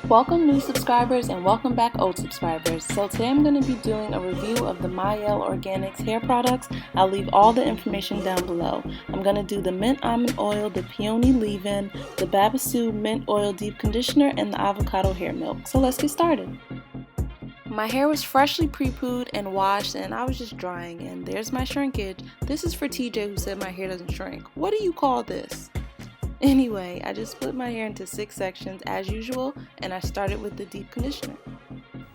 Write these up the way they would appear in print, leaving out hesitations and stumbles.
Welcome new subscribers and welcome back old subscribers. So today I'm going to be doing a review of the Mielle Organics hair products. I'll leave all the information down below. I'm going to do the mint almond oil, the peony leave-in, the Babasu mint oil deep conditioner, and the avocado hair milk. So let's get started. My hair was freshly pre-pooed and washed and I was just drying, and there's my shrinkage. This is for TJ who said my hair doesn't shrink. What do you call this? Anyway, I just split my hair into 6 sections as usual, and I started with the deep conditioner.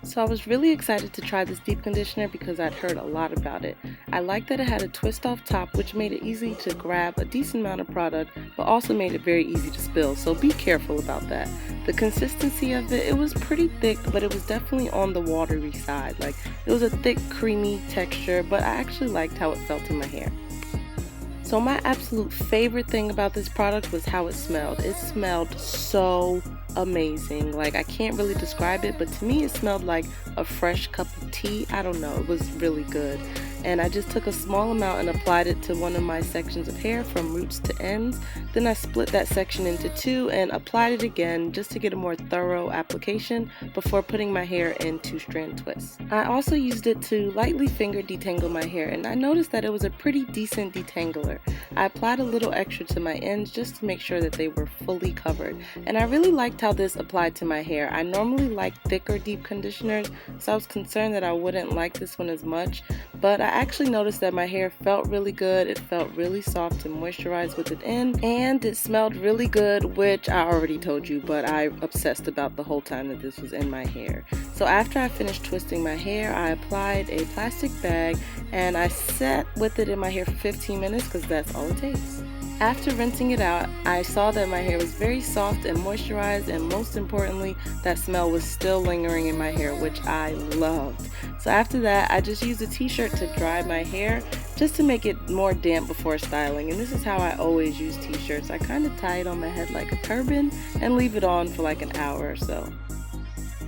So I was really excited to try this deep conditioner because I'd heard a lot about it. I liked that it had a twist off top, which made it easy to grab a decent amount of product, but also made it very easy to spill, so be careful about that. The consistency of it was pretty thick, but it was definitely on the watery side. Like, it was a thick, creamy texture, but I actually liked how it felt in my hair. So my absolute favorite thing about this product was how it smelled. It smelled so amazing. Like, I can't really describe it, but to me it smelled like a fresh cup of tea. I don't know, it was really good. And I just took a small amount and applied it to one of my sections of hair from roots to ends. Then I split that section into 2 and applied it again just to get a more thorough application before putting my hair in 2-strand twists. I also used it to lightly finger detangle my hair, and I noticed that it was a pretty decent detangler. I applied a little extra to my ends just to make sure that they were fully covered, and I really liked how this applied to my hair. I normally like thicker deep conditioners, so I was concerned that I wouldn't like this one as much, but I actually noticed that my hair felt really good. It felt really soft and moisturized with it in, and it smelled really good, which I already told you, but I obsessed about the whole time that this was in my hair. So after I finished twisting my hair, I applied a plastic bag and I sat with it in my hair for 15 minutes because that's all it takes. After rinsing it out, I saw that my hair was very soft and moisturized, and most importantly, that smell was still lingering in my hair, which I loved. So after that, I just used a t-shirt to dry my hair just to make it more damp before styling, and this is how I always use t-shirts. I kind of tie it on my head like a turban and leave it on for like an hour or so.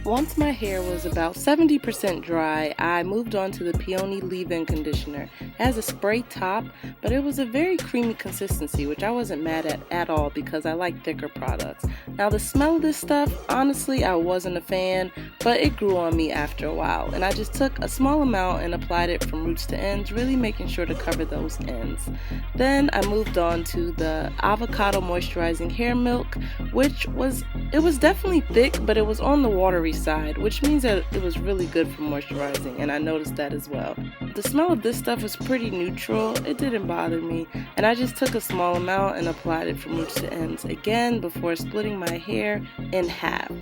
Once my hair was about 70% dry, I moved on to the Peony leave-in conditioner. It has a spray top, but it was a very creamy consistency, which I wasn't mad at all because I like thicker products. Now the smell of this stuff, honestly, I wasn't a fan, but it grew on me after a while, and I just took a small amount and applied it from roots to ends, really making sure to cover those ends. Then I moved on to the avocado moisturizing hair milk, which was definitely thick, but it was on the watery side, which means that it was really good for moisturizing, and I noticed that as well. The smell of this stuff was pretty neutral. It didn't bother me, and I just took a small amount and applied it from roots to ends again before splitting my hair in half.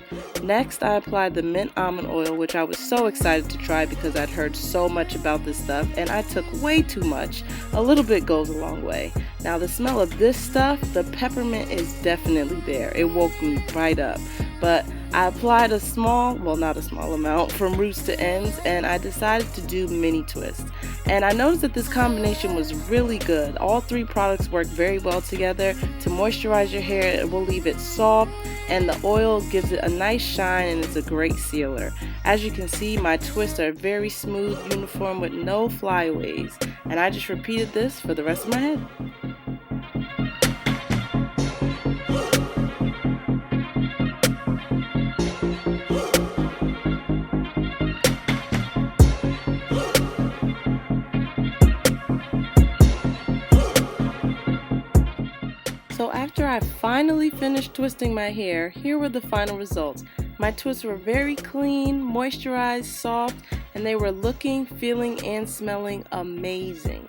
Next, I applied the mint almond oil, which I was so excited to try because I'd heard so much about this stuff, and I took way too much. A little bit goes a long way. Now the smell of this stuff, the peppermint is definitely there. It woke me right up. But I applied a small, well, not a small amount from roots to ends, and I decided to do mini twists. And I noticed that this combination was really good. All 3 products work very well together to moisturize your hair. It will leave it soft, and the oil gives it a nice shine, and it's a great sealer. As you can see, my twists are very smooth, uniform, with no flyaways. And I just repeated this for the rest of my head. So after I finally finished twisting my hair, here were the final results. My twists were very clean, moisturized, soft, and they were looking, feeling, and smelling amazing.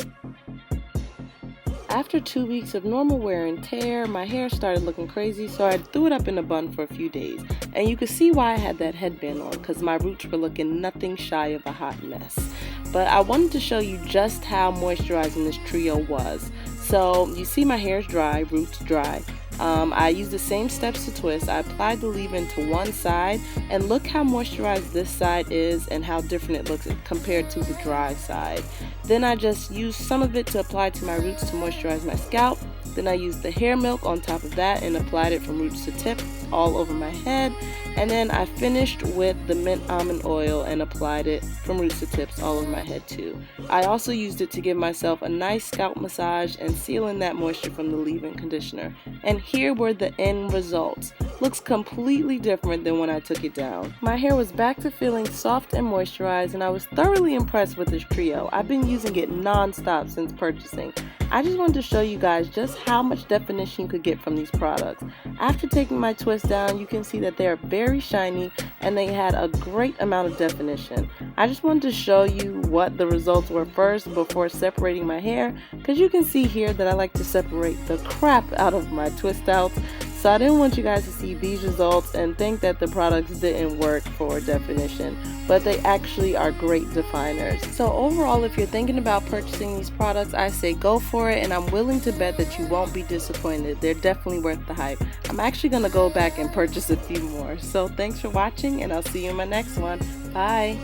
After 2 weeks of normal wear and tear, my hair started looking crazy, so I threw it up in a bun for a few days. And you could see why I had that headband on, because my roots were looking nothing shy of a hot mess. But I wanted to show you just how moisturizing this trio was. So you see my hair's dry, roots dry. I used the same steps to twist. I applied the leave-in to one side, and look how moisturized this side is and how different it looks compared to the dry side. Then I just used some of it to apply to my roots to moisturize my scalp. Then I used the hair milk on top of that and applied it from roots to tip all over my head. And then I finished with the mint almond oil and applied it from roots to tips all over my head too. I also used it to give myself a nice scalp massage and seal in that moisture from the leave-in conditioner. And here were the end results. looks completely different than when I took it down. My hair was back to feeling soft and moisturized, and I was thoroughly impressed with this trio. I've been using it non-stop since purchasing. I just wanted to show you guys just how much definition you could get from these products. After taking my twist down, you can see that they are very shiny and they had a great amount of definition. I just wanted to show you what the results were first before separating my hair, because you can see here that I like to separate the crap out of my twist outs. So I didn't want you guys to see these results and think that the products didn't work for definition, but they actually are great definers. So overall, if you're thinking about purchasing these products, I say go for it, and I'm willing to bet that you won't be disappointed. They're definitely worth the hype. I'm actually going to go back and purchase a few more. So thanks for watching, and I'll see you in my next one. Bye!